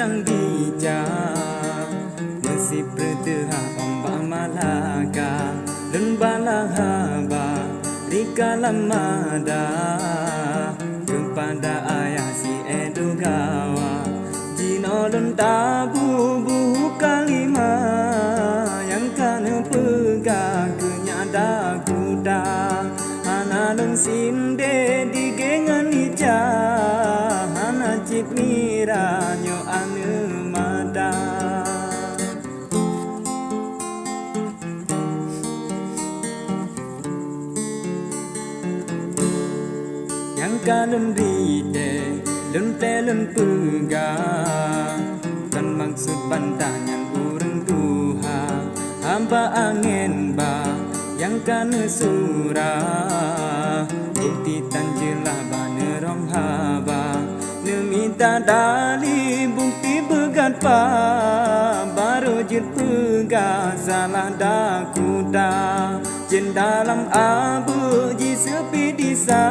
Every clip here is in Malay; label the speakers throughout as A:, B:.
A: jarang bijak Mesti berdeha ombak malaka Dan balahaba Rika lamada Kepada ayah si Edogawa Jinolon tabu buhu kalima Yang kana pegang kenyada kuda Analun sinde di gengan ija Hana cip mira nyo ane mada Yang kalun ride lun telun pegang Dan maksud bantahan urang Tuhan Hamba angin ba yang kana surah Bukti tanjelah bana rong haba Nemita dali bukti begat pa Baru jit pegang salah dah kuda Jen dalam abu ji sepi disa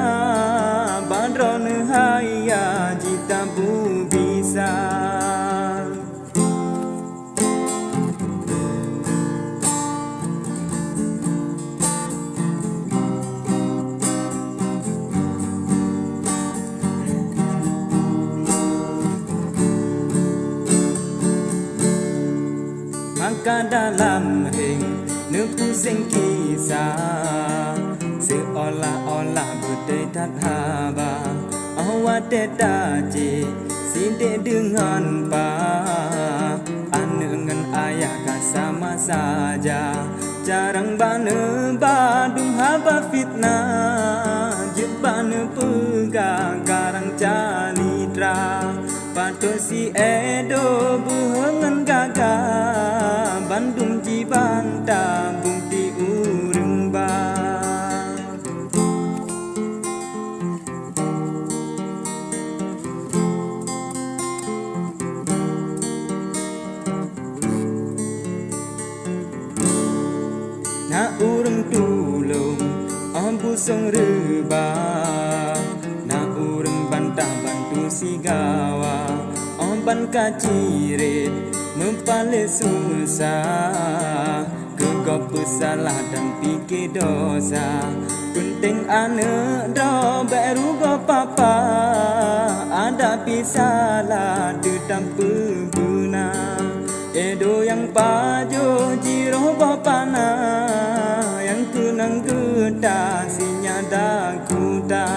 A: Bandron haya jita bu bisa Maka dalam ring nepusing kisah Seolah-olah berdai tak haba Awak tetaji sinde dengan pa Anengan ayah kan sama saja Jarang bana badung haba fitnah Jebana pegang karang calitra Patut si Edo buhengan gagah Bandung jibanta bukti urang ba Na urang tulung ambu song reba Na urang bantah bantu si gawa Omban kacirit mempale susah Kegop salah dan pikir dosa Penting anak do baru go papa Ada pisalah dedam peguna Edo yang pajo jiroh bapana Yang kenang geda sinyada kuda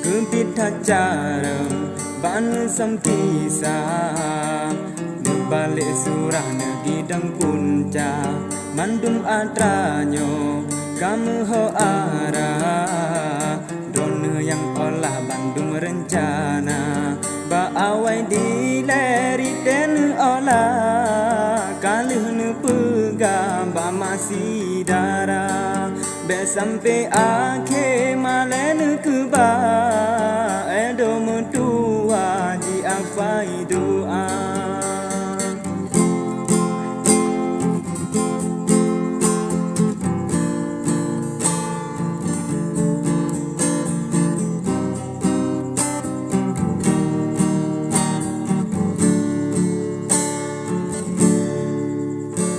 A: Kepita jarang ban sampisah Nebalik surah negidang punca Mandum adranyo kamu ho arah Drone yang olah Bandung rencana Baawai dileri den olah Kalih ne pegang ba masih darah Be sampai akhir malen keba Edo mentua ji afai doa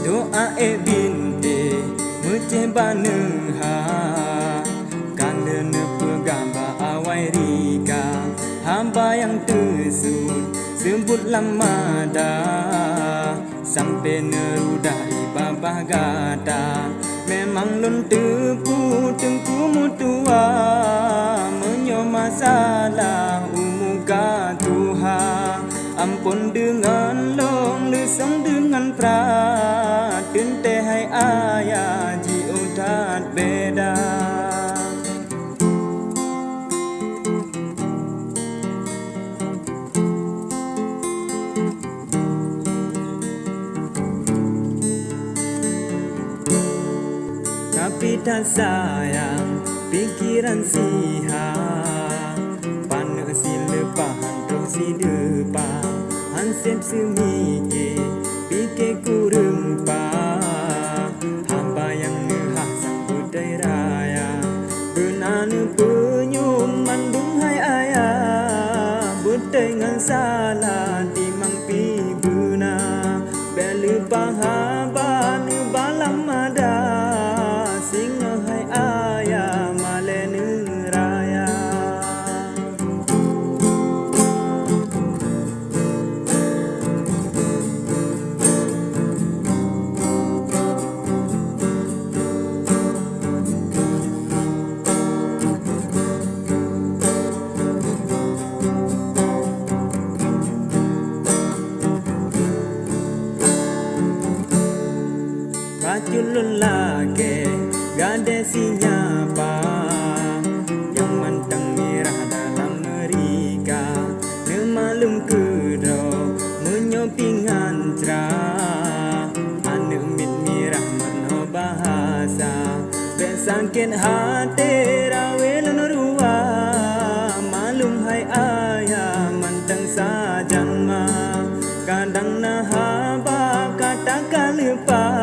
A: Doa binte Mecebana ha Kana ne pegang ba awai rika Hamba yang tersud Sebut lama dah Sampai nerudai babah gata Memang lun tepu tengku mutua Menyo masalah umuka Tuhan Ampun dengan long lesong dengan prat Dente hai ayah ji udat beda Tapi tak sayang pikiran siha Pana si lepahan terus si depan Hansip semiki ke kurung pa hamba yang ngehah sang budaya raya benana penyum mandung hai ayah berdengan salah timang pi guna belu pahaban balam ada singa hai ayah malene raya Kacul lagi gade sinyapa yang mantang merah dalam merika nemalum kedro menyopingan cerah ane mit merah meno bahasa besangkin hati rawelan ruwa malum hai ayah mantang sajan ma kadang nahaba kata kalupa